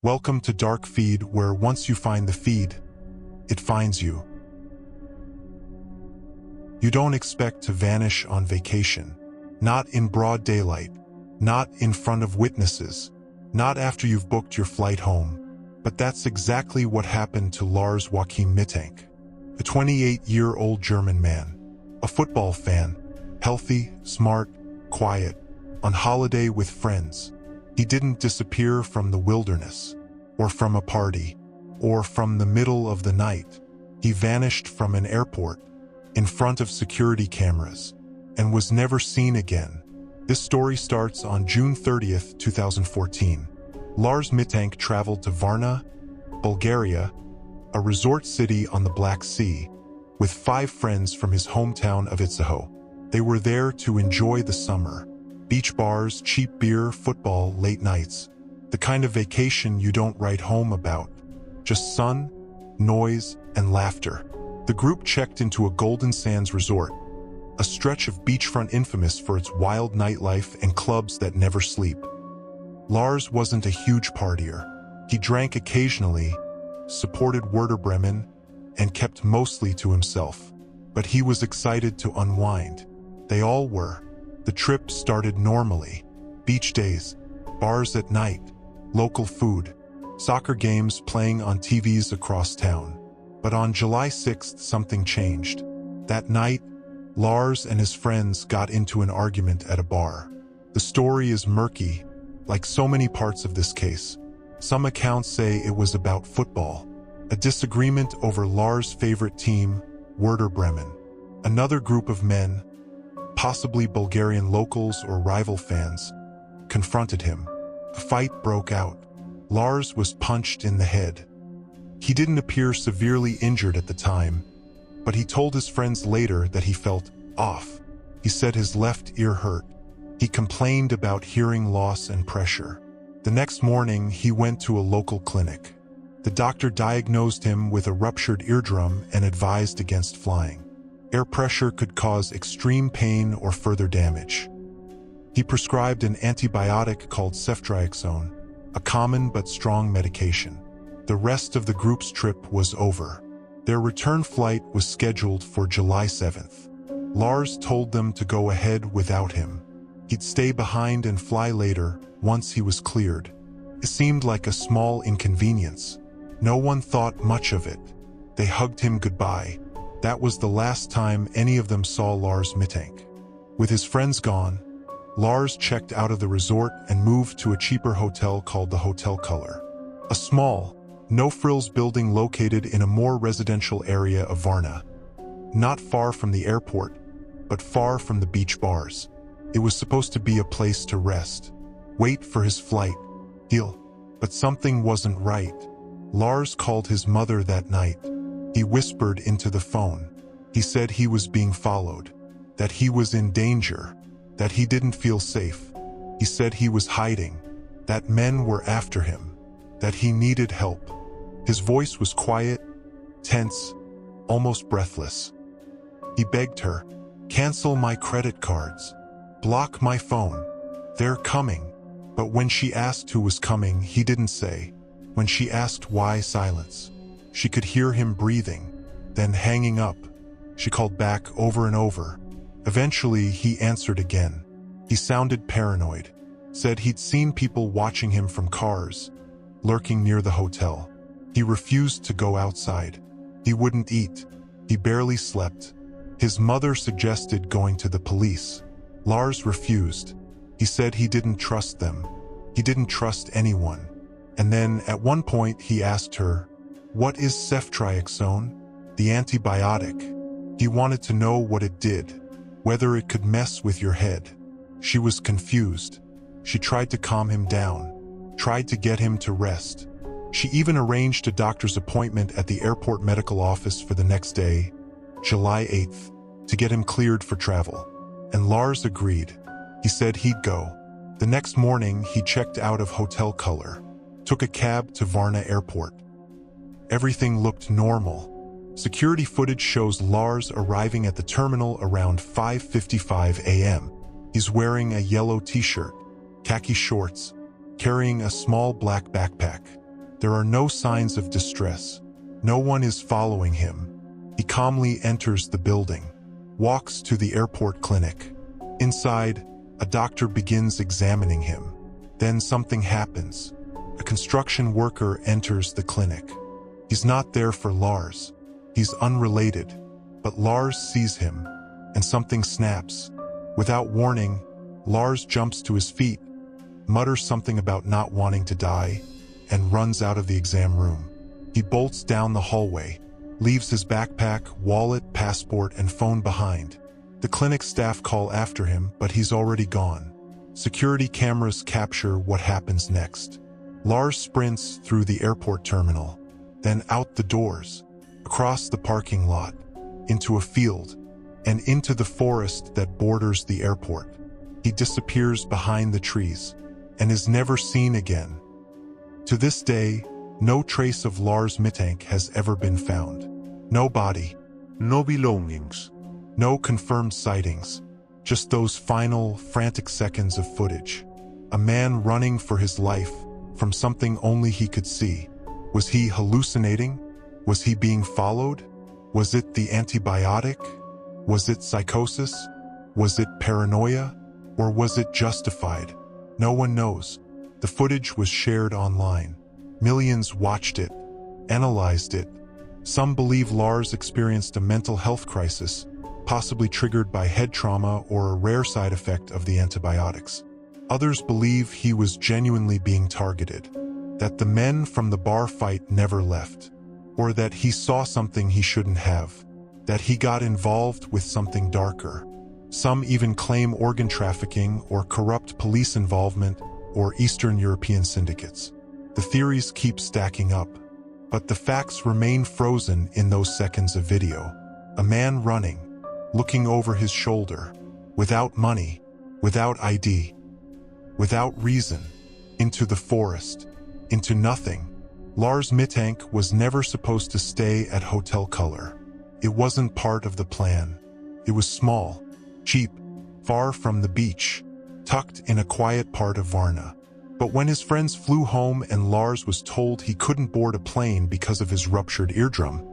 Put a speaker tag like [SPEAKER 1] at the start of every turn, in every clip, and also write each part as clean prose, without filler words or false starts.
[SPEAKER 1] Welcome to Dark Feed, where once you find the feed, it finds you. You don't expect to vanish on vacation. Not in broad daylight. Not in front of witnesses. Not after you've booked your flight home. But that's exactly what happened to Lars Mittank, a 28-year-old German man. A football fan. Healthy, smart, quiet. On holiday with friends. He didn't disappear from the wilderness, or from a party, or from the middle of the night. He vanished from an airport, in front of security cameras, and was never seen again. This story starts on June 30th, 2014. Lars Mittank traveled to Varna, Bulgaria, a resort city on the Black Sea, with 5 friends from his hometown of Itzehoe. They were there to enjoy the summer. Beach bars, cheap beer, football, late nights. The kind of vacation you don't write home about. Just sun, noise, and laughter. The group checked into a Golden Sands resort, a stretch of beachfront infamous for its wild nightlife and clubs that never sleep. Lars wasn't a huge partier. He drank occasionally, supported Werder Bremen, and kept mostly to himself. But he was excited to unwind. They all were. The trip started normally. Beach days, bars at night, local food, soccer games playing on TVs across town. But on July 6th, something changed. That night, Lars and his friends got into an argument at a bar. The story is murky, like so many parts of this case. Some accounts say it was about football, a disagreement over Lars' favorite team, Werder Bremen. Another group of men, possibly Bulgarian locals or rival fans, confronted him. A fight broke out. Lars was punched in the head. He didn't appear severely injured at the time, but he told his friends later that he felt off. He said his left ear hurt. He complained about hearing loss and pressure. The next morning, he went to a local clinic. The doctor diagnosed him with a ruptured eardrum and advised against flying. Air pressure could cause extreme pain or further damage. He prescribed an antibiotic called ceftriaxone, a common but strong medication. The rest of the group's trip was over. Their return flight was scheduled for July 7th. Lars told them to go ahead without him. He'd stay behind and fly later, once he was cleared. It seemed like a small inconvenience. No one thought much of it. They hugged him goodbye. That was the last time any of them saw Lars Mittank. With his friends gone, Lars checked out of the resort and moved to a cheaper hotel called the Hotel Color. A small, no-frills building located in a more residential area of Varna. Not far from the airport, but far from the beach bars. It was supposed to be a place to rest, wait for his flight, heal. But something wasn't right. Lars called his mother that night. He whispered into the phone. He said he was being followed, that he was in danger, that he didn't feel safe. He said he was hiding, that men were after him, that he needed help. His voice was quiet, tense, almost breathless. He begged her, "Cancel my credit cards. Block my phone. They're coming." But when she asked who was coming, he didn't say. When she asked why, silence. She could hear him breathing, then hanging up. She called back over and over. Eventually, he answered again. He sounded paranoid, said he'd seen people watching him from cars, lurking near the hotel. He refused to go outside. He wouldn't eat. He barely slept. His mother suggested going to the police. Lars refused. He said he didn't trust them. He didn't trust anyone. And then, at one point, he asked her, "What is ceftriaxone?" The antibiotic. He wanted to know what it did, whether it could mess with your head. She was confused. She tried to calm him down, tried to get him to rest. She even arranged a doctor's appointment at the airport medical office for the next day, July 8th, to get him cleared for travel. And Lars agreed. He said he'd go. The next morning, he checked out of Hotel Color, took a cab to Varna Airport. Everything looked normal. Security footage shows Lars arriving at the terminal around 5:55 a.m. He's wearing a yellow t-shirt, khaki shorts, carrying a small black backpack. There are no signs of distress. No one is following him. He calmly enters the building, walks to the airport clinic. Inside, a doctor begins examining him. Then something happens. A construction worker enters the clinic. He's not there for Lars. He's unrelated. But Lars sees him, and something snaps. Without warning, Lars jumps to his feet, mutters something about not wanting to die, and runs out of the exam room. He bolts down the hallway, leaves his backpack, wallet, passport, and phone behind. The clinic staff call after him, but he's already gone. Security cameras capture what happens next. Lars sprints through the airport terminal, then out the doors, across the parking lot, into a field, and into the forest that borders the airport. He disappears behind the trees, and is never seen again. To this day, no trace of Lars Mittank has ever been found. No body, no belongings, no confirmed sightings, just those final, frantic seconds of footage. A man running for his life from something only he could see. Was he hallucinating? Was he being followed? Was it the antibiotic? Was it psychosis? Was it paranoia? Or was it justified? No one knows. The footage was shared online. Millions watched it, analyzed it. Some believe Lars experienced a mental health crisis, possibly triggered by head trauma or a rare side effect of the antibiotics. Others believe he was genuinely being targeted, that the men from the bar fight never left, or that he saw something he shouldn't have, that he got involved with something darker. Some even claim organ trafficking or corrupt police involvement or Eastern European syndicates. The theories keep stacking up, but the facts remain frozen in those seconds of video. A man running, looking over his shoulder, without money, without ID, without reason, into the forest, into nothing. Lars Mittank was never supposed to stay at Hotel Color. It wasn't part of the plan. It was small, cheap, far from the beach, tucked in a quiet part of Varna. But when his friends flew home and Lars was told he couldn't board a plane because of his ruptured eardrum,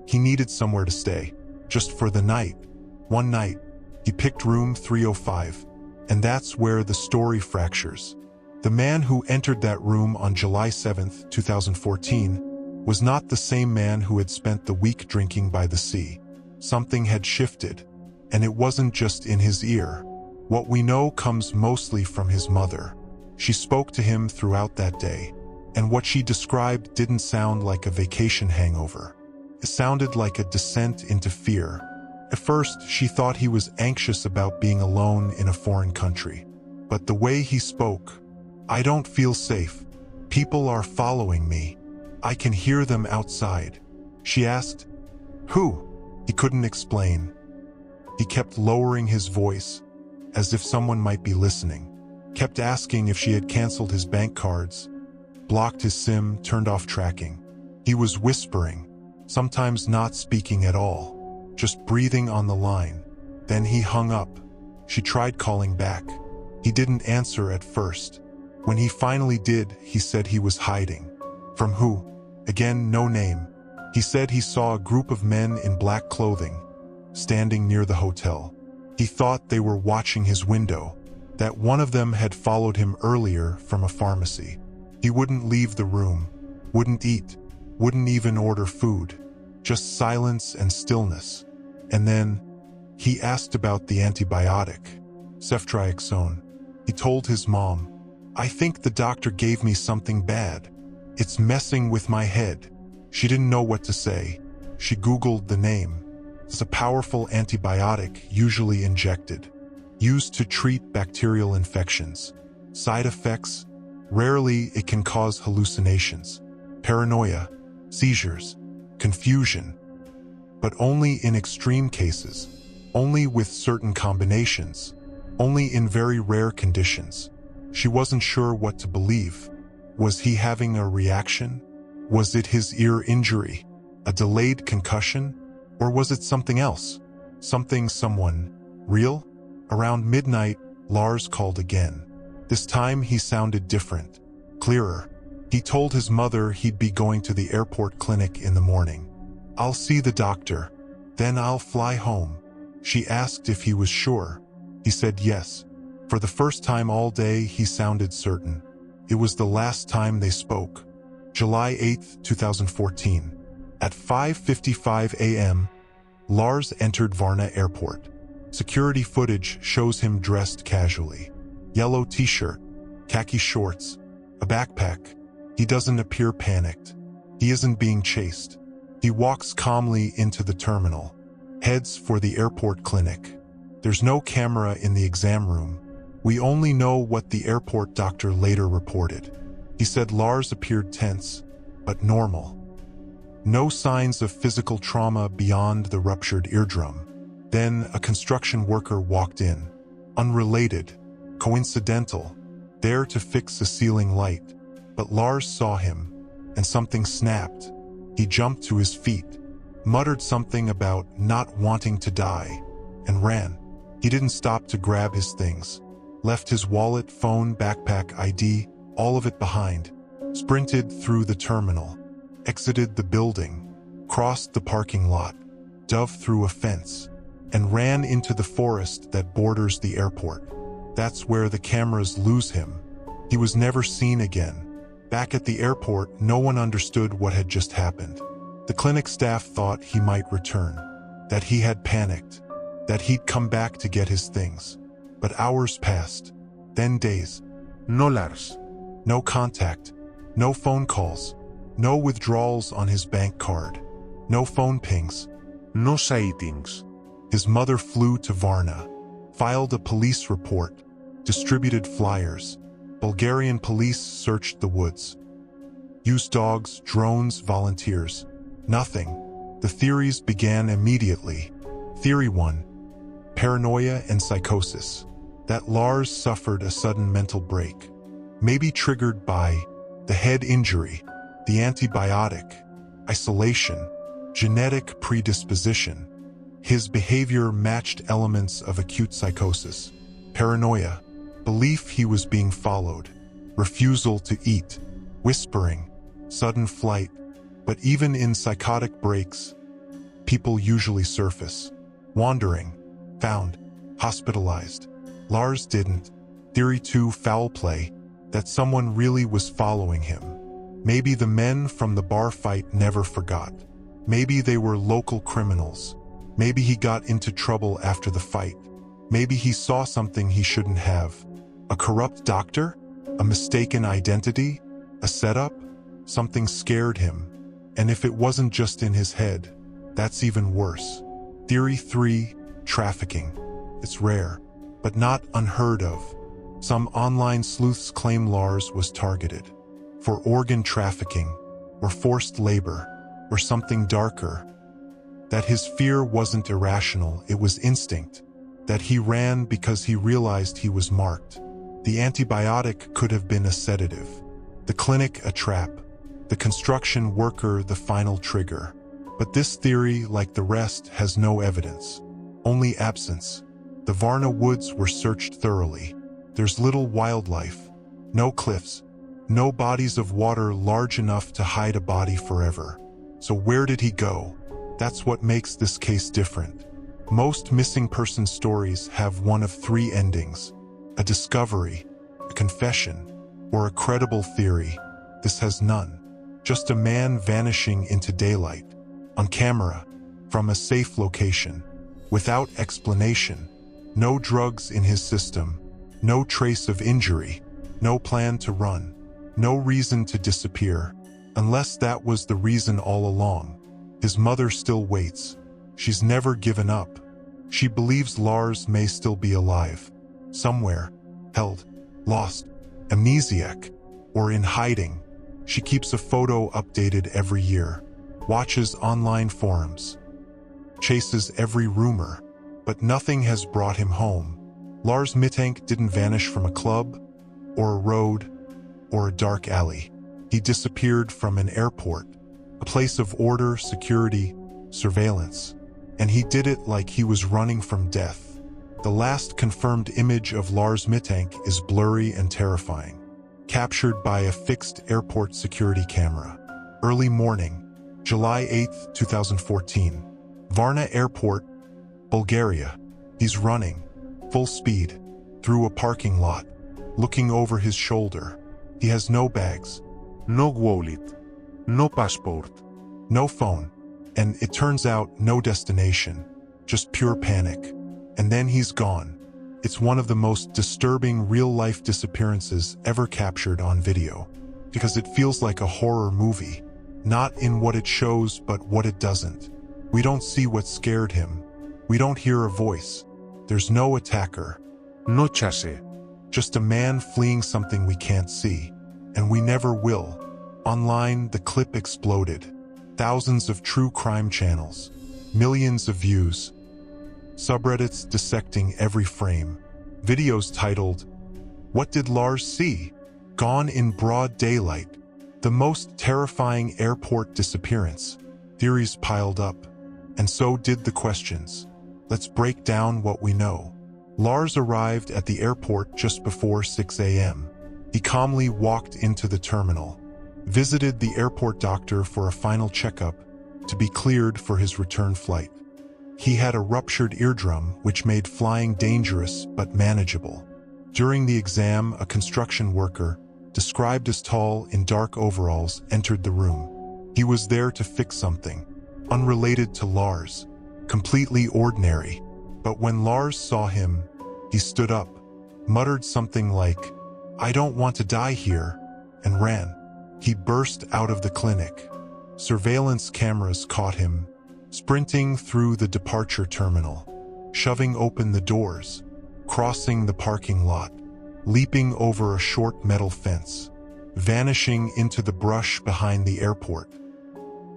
[SPEAKER 1] he needed somewhere to stay, just for the night. One night, he picked room 305, and that's where the story fractures. The man who entered that room on July 7, 2014, was not the same man who had spent the week drinking by the sea. Something had shifted, and it wasn't just in his ear. What we know comes mostly from his mother. She spoke to him throughout that day, and what she described didn't sound like a vacation hangover. It sounded like a descent into fear. At first, she thought he was anxious about being alone in a foreign country. But the way he spoke, "I don't feel safe. People are following me. I can hear them outside." She asked, "Who?" He couldn't explain. He kept lowering his voice, as if someone might be listening. Kept asking if she had canceled his bank cards, blocked his SIM, turned off tracking. He was whispering, sometimes not speaking at all, just breathing on the line. Then he hung up. She tried calling back. He didn't answer at first. When he finally did, he said he was hiding. From who? Again, no name. He said he saw a group of men in black clothing, standing near the hotel. He thought they were watching his window, that one of them had followed him earlier from a pharmacy. He wouldn't leave the room, wouldn't eat, wouldn't even order food, just silence and stillness. And then, he asked about the antibiotic, ceftriaxone. He told his mom, "I think the doctor gave me something bad. It's messing with my head." She didn't know what to say. She Googled the name. It's a powerful antibiotic, usually injected, used to treat bacterial infections. Side effects? Rarely it can cause hallucinations, paranoia, seizures, confusion. But only in extreme cases, only with certain combinations, only in very rare conditions. She wasn't sure what to believe. Was he having a reaction? Was it his ear injury, a delayed concussion? Or was it something else? Someone real? Around midnight, Lars called again. This time he sounded different, clearer. He told his mother he'd be going to the airport clinic in the morning. "I'll see the doctor, then I'll fly home." She asked if he was sure. He said yes. For the first time all day, he sounded certain. It was the last time they spoke. July 8, 2014. At 5:55 a.m., Lars entered Varna Airport. Security footage shows him dressed casually. Yellow t-shirt, khaki shorts, a backpack. He doesn't appear panicked. He isn't being chased. He walks calmly into the terminal, heads for the airport clinic. There's no camera in the exam room. We only know what the airport doctor later reported. He said Lars appeared tense, but normal. No signs of physical trauma beyond the ruptured eardrum. Then a construction worker walked in. Unrelated, coincidental, there to fix a ceiling light. But Lars saw him, and something snapped. He jumped to his feet, muttered something about not wanting to die, and ran. He didn't stop to grab his things. Left his wallet, phone, backpack, ID, all of it behind. Sprinted through the terminal, exited the building, crossed the parking lot, dove through a fence, and ran into the forest that borders the airport. That's where the cameras lose him. He was never seen again. Back at the airport, no one understood what had just happened. The clinic staff thought he might return, that he had panicked, that he'd come back to get his things. But hours passed, then days.
[SPEAKER 2] No Lars.
[SPEAKER 1] No contact, no phone calls, no withdrawals on his bank card, no phone pings.
[SPEAKER 2] No sightings.
[SPEAKER 1] His mother flew to Varna, filed a police report, distributed flyers. Bulgarian police searched the woods. Used dogs, drones, volunteers. Nothing. The theories began immediately. Theory 1. Paranoia and psychosis. That Lars suffered a sudden mental break. Maybe triggered by the head injury, the antibiotic, isolation, genetic predisposition. His behavior matched elements of acute psychosis. Paranoia. Belief he was being followed, refusal to eat, whispering, sudden flight. But even in psychotic breaks, people usually surface. Wandering, found, hospitalized. Lars didn't. Theory 2, foul play, that someone really was following him. Maybe the men from the bar fight never forgot. Maybe they were local criminals. Maybe he got into trouble after the fight. Maybe he saw something he shouldn't have. A corrupt doctor? A mistaken identity? A setup? Something scared him. And if it wasn't just in his head, that's even worse. Theory 3, trafficking. It's rare, but not unheard of. Some online sleuths claim Lars was targeted for organ trafficking, or forced labor, or something darker. That his fear wasn't irrational, it was instinct. That he ran because he realized he was marked. The antibiotic could have been a sedative. The clinic a trap. The construction worker the final trigger. But this theory, like the rest, has no evidence. Only absence. The Varna woods were searched thoroughly. There's little wildlife. No cliffs. No bodies of water large enough to hide a body forever. So where did he go? That's what makes this case different. Most missing person stories have one of three endings: a discovery, a confession, or a credible theory. This has none. Just a man vanishing into daylight, on camera, from a safe location, without explanation. No drugs in his system, no trace of injury, no plan to run, no reason to disappear. Unless that was the reason all along. His mother still waits. She's never given up. She believes Lars may still be alive. Somewhere. Held. Lost. Amnesiac. Or in hiding. She keeps a photo updated every year. Watches online forums. Chases every rumor. But nothing has brought him home. Lars Mittank didn't vanish from a club, or a road, or a dark alley. He disappeared from an airport. A place of order, security, surveillance. And he did it like he was running from death. The last confirmed image of Lars Mittank is blurry and terrifying. captured by a fixed airport security camera. Early morning, July 8, 2014. Varna Airport, Bulgaria. He's running, full speed, through a parking lot, looking over his shoulder. He has no bags,
[SPEAKER 2] No wallet. No passport.
[SPEAKER 1] no phone, and it turns out no destination, just pure panic. And then he's gone. It's one of the most disturbing real-life disappearances ever captured on video, because it feels like a horror movie, not in what it shows but what it doesn't. We don't see what scared him. We don't hear a voice. There's no attacker,
[SPEAKER 2] No chase.
[SPEAKER 1] just a man fleeing something we can't see, and we never will. Online, the clip exploded. Thousands of true crime channels, millions of views, subreddits dissecting every frame, videos titled, "What did Lars see? Gone in broad daylight. The most terrifying airport disappearance." Theories piled up, and so did the questions. Let's break down what we know. Lars arrived at the airport just before 6 a.m. He calmly walked into the terminal, visited the airport doctor for a final checkup to be cleared for his return flight. He had a ruptured eardrum, which made flying dangerous but manageable. During the exam, a construction worker, described as tall in dark overalls, entered the room. He was there to fix something, unrelated to Lars, completely ordinary. But when Lars saw him, he stood up, muttered something like, "I don't want to die here," and ran. He burst out of the clinic. Surveillance cameras caught him, sprinting through the departure terminal, shoving open the doors, crossing the parking lot, leaping over a short metal fence, vanishing into the brush behind the airport.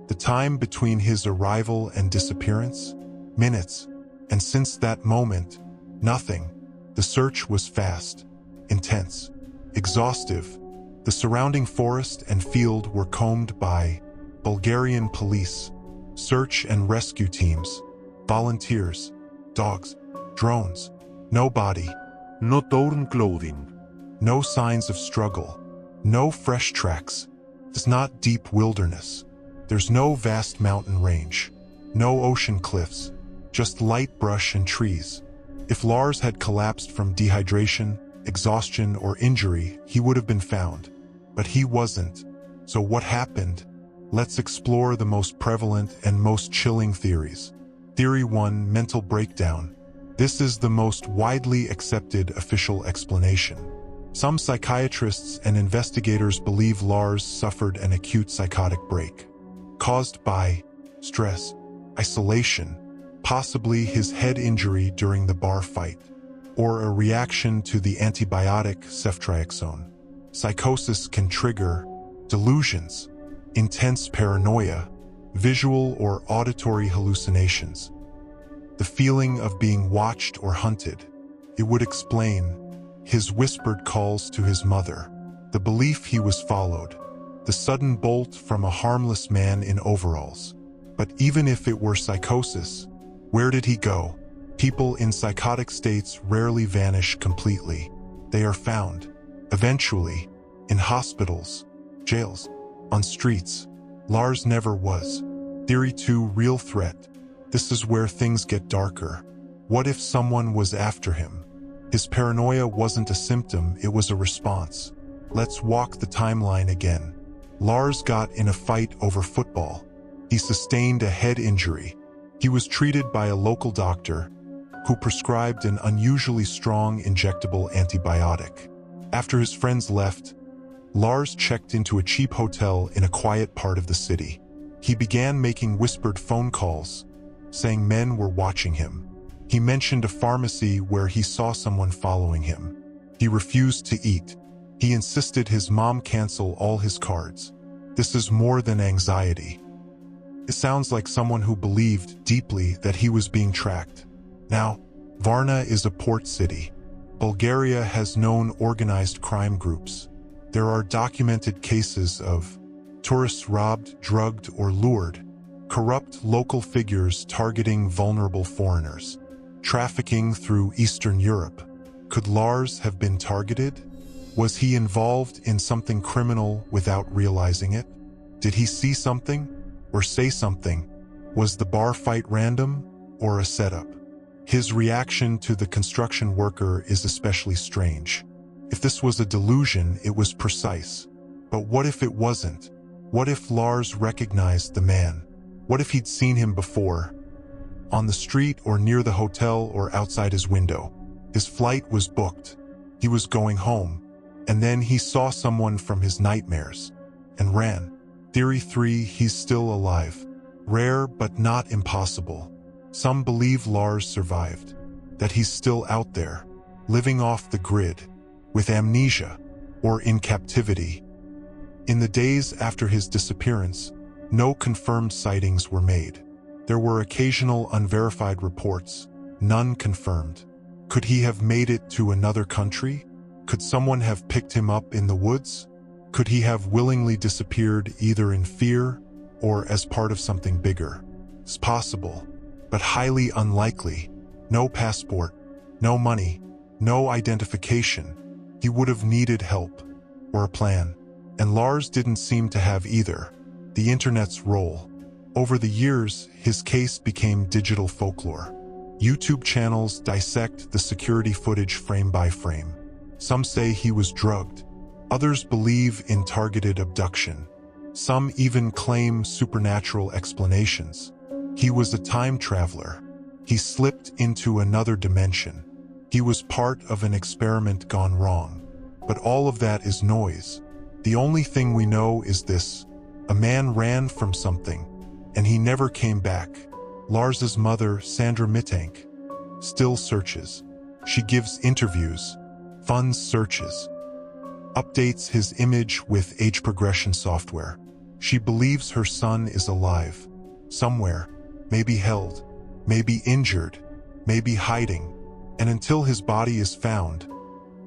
[SPEAKER 1] The time between his arrival and disappearance? Minutes. And since that moment, nothing. The search was fast, intense, exhaustive. The surrounding forest and field were combed by Bulgarian police, search and rescue teams, volunteers, dogs, drones. No body,
[SPEAKER 2] No torn clothing.
[SPEAKER 1] no signs of struggle, no fresh tracks. It's not deep wilderness. There's no vast mountain range, no ocean cliffs, just light brush and trees. If Lars had collapsed from dehydration, exhaustion, or injury, he would have been found. But he wasn't. So what happened? Let's explore the most prevalent and most chilling theories. Theory 1, mental breakdown. This is the most widely accepted official explanation. Some psychiatrists and investigators believe Lars suffered an acute psychotic break, caused by stress, isolation, possibly his head injury during the bar fight, or a reaction to the antibiotic ceftriaxone. Psychosis can trigger delusions, intense paranoia, visual or auditory hallucinations, the feeling of being watched or hunted. It would explain his whispered calls to his mother, the belief he was followed, the sudden bolt from a harmless man in overalls. But even if it were psychosis, where did he go? People in psychotic states rarely vanish completely. They are found, eventually, in hospitals, jails, on streets. Lars never was. Theory 2, real threat. This is where things get darker. What if someone was after him? His paranoia wasn't a symptom, it was a response. Let's walk the timeline again. Lars got in a fight over football. He sustained a head injury. He was treated by a local doctor who prescribed an unusually strong injectable antibiotic. After his friends left, Lars checked into a cheap hotel in a quiet part of the city. He began making whispered phone calls, saying men were watching him. He mentioned a pharmacy where he saw someone following him. He refused to eat. He insisted his mom cancel all his cards. This is more than anxiety. It sounds like someone who believed deeply that he was being tracked. Now, Varna is a port city. Bulgaria has known organized crime groups. There are documented cases of tourists robbed, drugged, or lured, corrupt local figures targeting vulnerable foreigners, trafficking through Eastern Europe. Could Lars have been targeted? Was he involved in something criminal without realizing it? Did he see something or say something? Was the bar fight random or a setup? His reaction to the construction worker is especially strange. If this was a delusion, it was precise. But what if it wasn't? What if Lars recognized the man? What if he'd seen him before? On the street or near the hotel or outside his window. His flight was booked. He was going home. And then he saw someone from his nightmares and ran. Theory 3, he's still alive. Rare but not impossible. Some believe Lars survived, that he's still out there, living off the grid, with amnesia, or in captivity. In the days after his disappearance, no confirmed sightings were made. There were occasional unverified reports, none confirmed. Could he have made it to another country? Could someone have picked him up in the woods? Could he have willingly disappeared either in fear or as part of something bigger? It's possible, but highly unlikely. No passport, no money, no identification. He would have needed help or a plan. And Lars didn't seem to have either. The internet's role. Over the years, his case became digital folklore. YouTube channels dissect the security footage frame by frame. Some say he was drugged. Others believe in targeted abduction. Some even claim supernatural explanations. He was a time traveler. He slipped into another dimension. He was part of an experiment gone wrong. But all of that is noise. The only thing we know is this: a man ran from something, and he never came back. Lars's mother, Sandra Mittank, still searches. She gives interviews, funds searches, updates his image with age progression software. She believes her son is alive, somewhere, maybe held, maybe injured, maybe hiding, and until his body is found,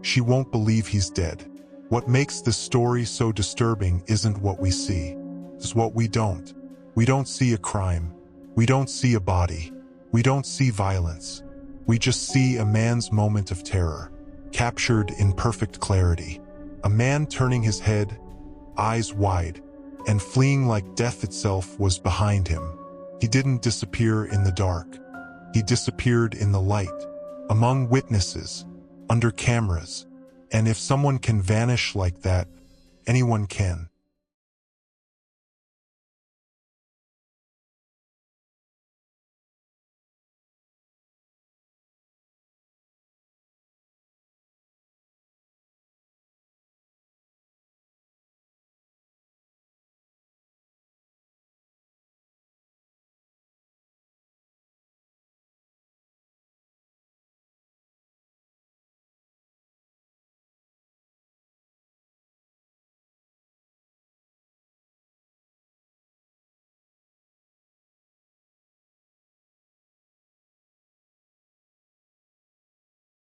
[SPEAKER 1] she won't believe he's dead. What makes this story so disturbing isn't what we see, it's what we don't. We don't see a crime. We don't see a body. We don't see violence. We just see a man's moment of terror, captured in perfect clarity. A man turning his head, eyes wide, and fleeing like death itself was behind him. He didn't disappear in the dark. He disappeared in the light, among witnesses, under cameras. And if someone can vanish like that, anyone can.